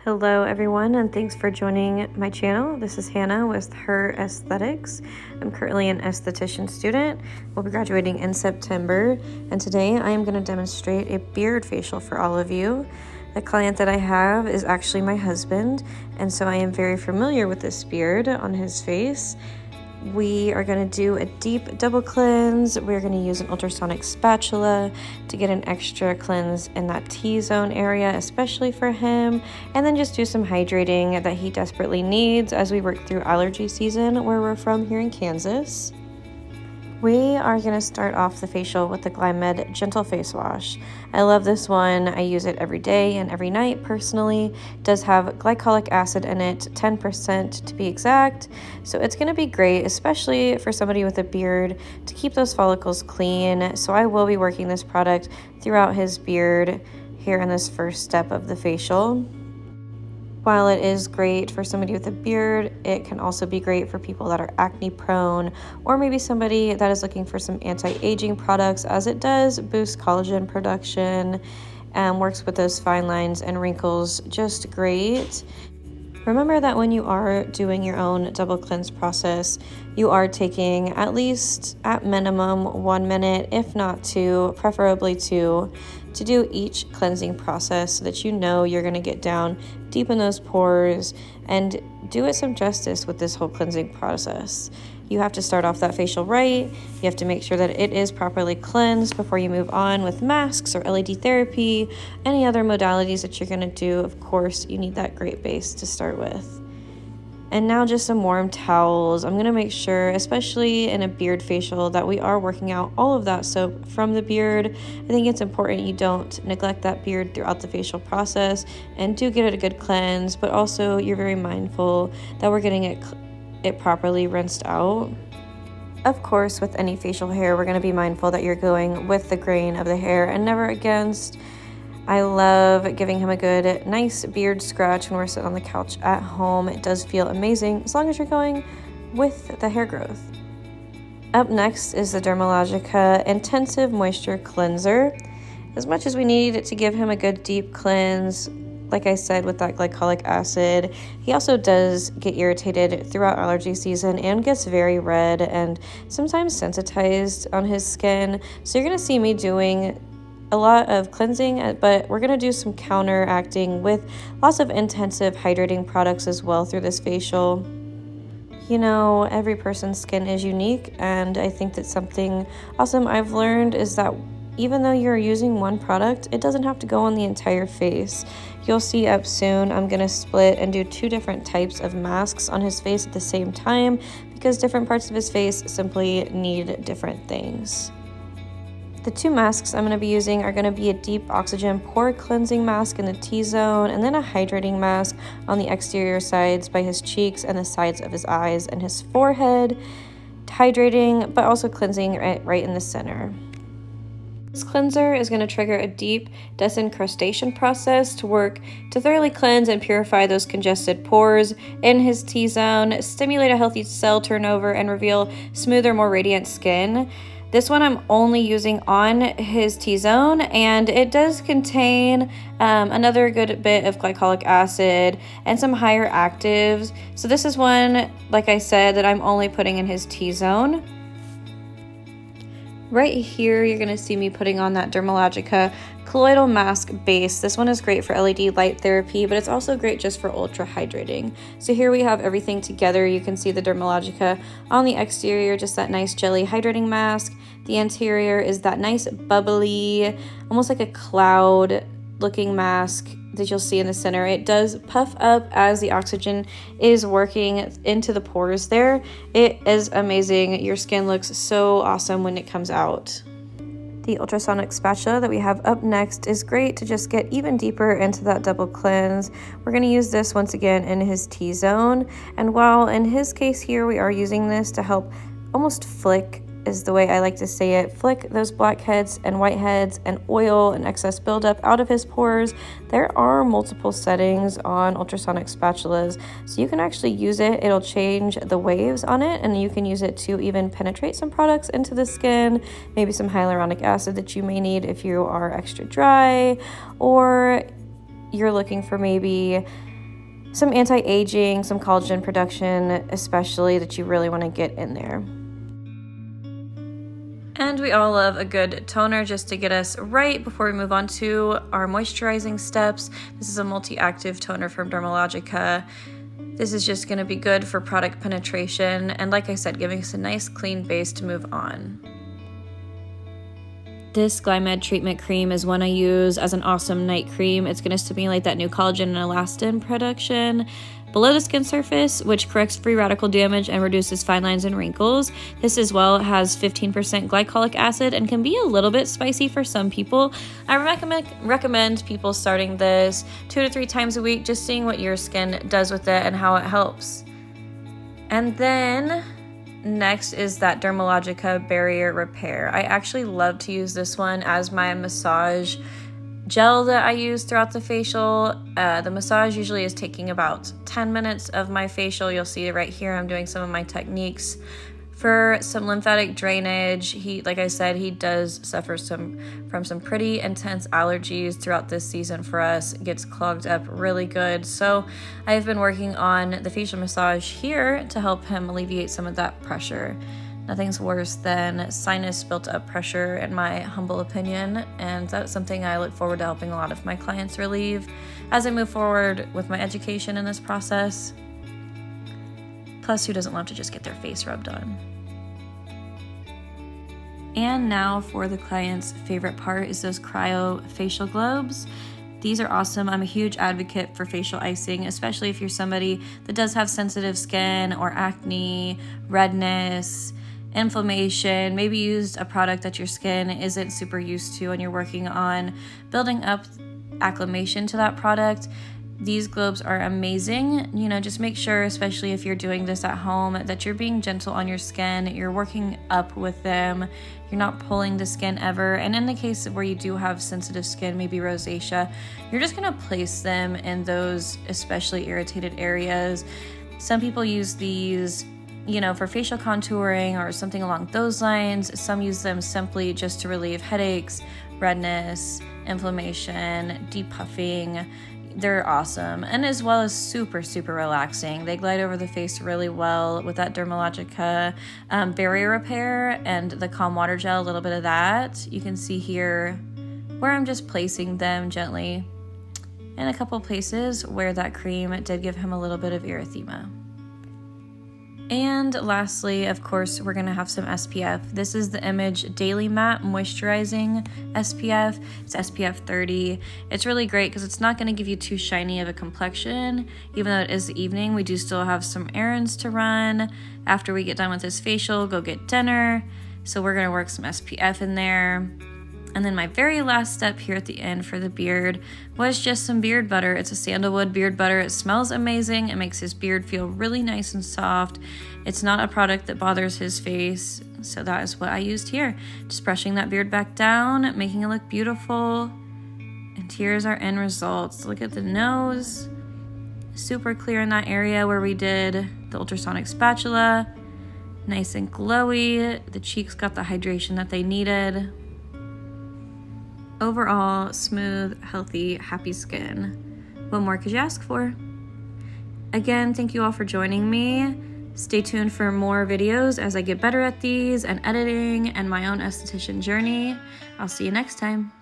Hello everyone, and thanks for joining my channel. This is Hannah with Her Aesthetics. I'm currently an esthetician student. We'll be graduating in September, and today I am going to demonstrate a beard facial for all of you. The client that I have is actually my husband, and so I am very familiar with this beard on his face. We are going to do a deep double cleanse. We're going to use an ultrasonic spatula to get an extra cleanse in that T-zone area, especially for him, and then just do some hydrating that he desperately needs as we work through allergy season where we're from here in Kansas. We are going to start off the facial with the Glymed Gentle Face Wash. I love this one. I use it every day and every night personally. It does have glycolic acid in it, 10% to be exact. So it's going to be great, especially for somebody with a beard, to keep those follicles clean. So I will be working this product throughout his beard here in this first step of the facial. While it is great for somebody with a beard, it can also be great for people that are acne prone or maybe somebody that is looking for some anti-aging products, as it does boost collagen production and works with those fine lines and wrinkles just great. Remember that when you are doing your own double cleanse process, you are taking at least, at minimum, 1 minute, if not 2, preferably 2, to do each cleansing process so that you know you're going to get down deep in those pores and do it some justice with this whole cleansing process. You have to start off that facial right. You have to make sure that it is properly cleansed before you move on with masks or LED therapy, any other modalities that you're going to do. Of course, you need that great base to start with. And now just some warm towels. I'm going to make sure, especially in a beard facial, that we are working out all of that soap from the beard. I think it's important you don't neglect that beard throughout the facial process and do get it a good cleanse, but also you're very mindful that we're getting it properly rinsed out. Of course, with any facial hair, we're going to be mindful that you're going with the grain of the hair and never against. I love giving him a good, nice beard scratch when we're sitting on the couch at home. It does feel amazing as long as you're going with the hair growth. Up next is the Dermalogica Intensive Moisture Cleanser. As much as we need to give him a good deep cleanse, like I said, with that glycolic acid, he also does get irritated throughout allergy season and gets very red and sometimes sensitized on his skin. So you're going to see me doing a lot of cleansing, but we're going to do some counteracting with lots of intensive hydrating products as well through this facial. You know, every person's skin is unique, and I think that something awesome I've learned is that even though you're using one product, it doesn't have to go on the entire face. You'll see up soon, I'm going to split and do 2 different types of masks on his face at the same time because different parts of his face simply need different things. The 2 masks I'm going to be using are going to be a deep oxygen pore cleansing mask in the T-zone and then a hydrating mask on the exterior sides by his cheeks and the sides of his eyes and his forehead, hydrating but also cleansing right in the center. This cleanser is going to trigger a deep desincrustation process to work to thoroughly cleanse and purify those congested pores in his T-zone, stimulate a healthy cell turnover, and reveal smoother, more radiant skin. This one I'm only using on his T-zone, and it does contain another good bit of glycolic acid and some higher actives. So this is one, like I said, that I'm only putting in his T-zone. Right here, you're going to see me putting on that Dermalogica Colloidal Masque base. This one is great for LED light therapy, but it's also great just for ultra hydrating. So here we have everything together. You can see the Dermalogica on the exterior, just that nice jelly hydrating mask. The interior is that nice bubbly, almost like a cloud looking mask that you'll see in the center. It does puff up as the oxygen is working into the pores there. It is amazing. Your skin looks so awesome when it comes out. The ultrasonic spatula that we have up next is great to just get even deeper into that double cleanse. We're going to use this once again in his T-zone, and while in his case here we are using this to help almost flick, is the way I like to say it, flick those blackheads and whiteheads and oil and excess buildup out of his pores. There are multiple settings on ultrasonic spatulas, so you can actually use it. It'll change the waves on it, and you can use it to even penetrate some products into the skin, maybe some hyaluronic acid that you may need if you are extra dry, or you're looking for maybe some anti-aging, some collagen production, especially that you really want to get in there. And we all love a good toner just to get us right before we move on to our moisturizing steps. This is a multi-active toner from Dermalogica. This is just going to be good for product penetration and, like I said, giving us a nice clean base to move on. This Glymed treatment cream is one I use as an awesome night cream. It's going to stimulate that new collagen and elastin production below the skin surface, which corrects free radical damage and reduces fine lines and wrinkles. This as well has 15% glycolic acid and can be a little bit spicy for some people. I recommend people starting this 2 to 3 times a week, just seeing what your skin does with it and how it helps. And then next is that Dermalogica Barrier Repair. I actually love to use this one as my massage gel that I use throughout the facial. The massage usually is taking about 10 minutes of my facial. You'll see right here I'm doing some of my techniques for some lymphatic drainage. Like I said, he does suffer from some pretty intense allergies throughout this season for us. It gets clogged up really good. So I've been working on the facial massage here to help him alleviate some of that pressure. Nothing's worse than sinus built up pressure, in my humble opinion, and that's something I look forward to helping a lot of my clients relieve as I move forward with my education in this process. Plus, who doesn't love to just get their face rubbed on? And now for the client's favorite part is those cryo facial globes. These are awesome. I'm a huge advocate for facial icing, especially if you're somebody that does have sensitive skin or acne, redness, inflammation, maybe used a product that your skin isn't super used to and you're working on building up acclimation to that product. These globes are amazing. Just make sure, especially if you're doing this at home, that you're being gentle on your skin. You're working up with them. You're not pulling the skin ever. And in the case where you do have sensitive skin, maybe rosacea, you're just gonna place them in those especially irritated areas. Some people use these for facial contouring or something along those lines. Some use them simply just to relieve headaches, redness, inflammation, depuffing. They're awesome, and as well as super, super relaxing. They glide over the face really well with that Dermalogica barrier repair and the calm water gel, a little bit of that. You can see here where I'm just placing them gently in a couple places where that cream did give him a little bit of erythema. And lastly, of course, we're going to have some SPF. This is the Image Daily Matte Moisturizing SPF. It's SPF 30. It's really great because it's not going to give you too shiny of a complexion. Even though it is the evening, we do still have some errands to run. After we get done with this facial, go get dinner. So we're going to work some SPF in there. And then my very last step here at the end for the beard was just some beard butter. It's a sandalwood beard butter. It smells amazing. It makes his beard feel really nice and soft. It's not a product that bothers his face. So that is what I used here. Just brushing that beard back down, making it look beautiful. And here's our end results. Look at the nose. Super clear in that area where we did the ultrasonic spatula. Nice and glowy. The cheeks got the hydration that they needed. Overall, smooth, healthy, happy skin. What more could you ask for? Again, thank you all for joining me. Stay tuned for more videos as I get better at these and editing and my own esthetician journey. I'll see you next time.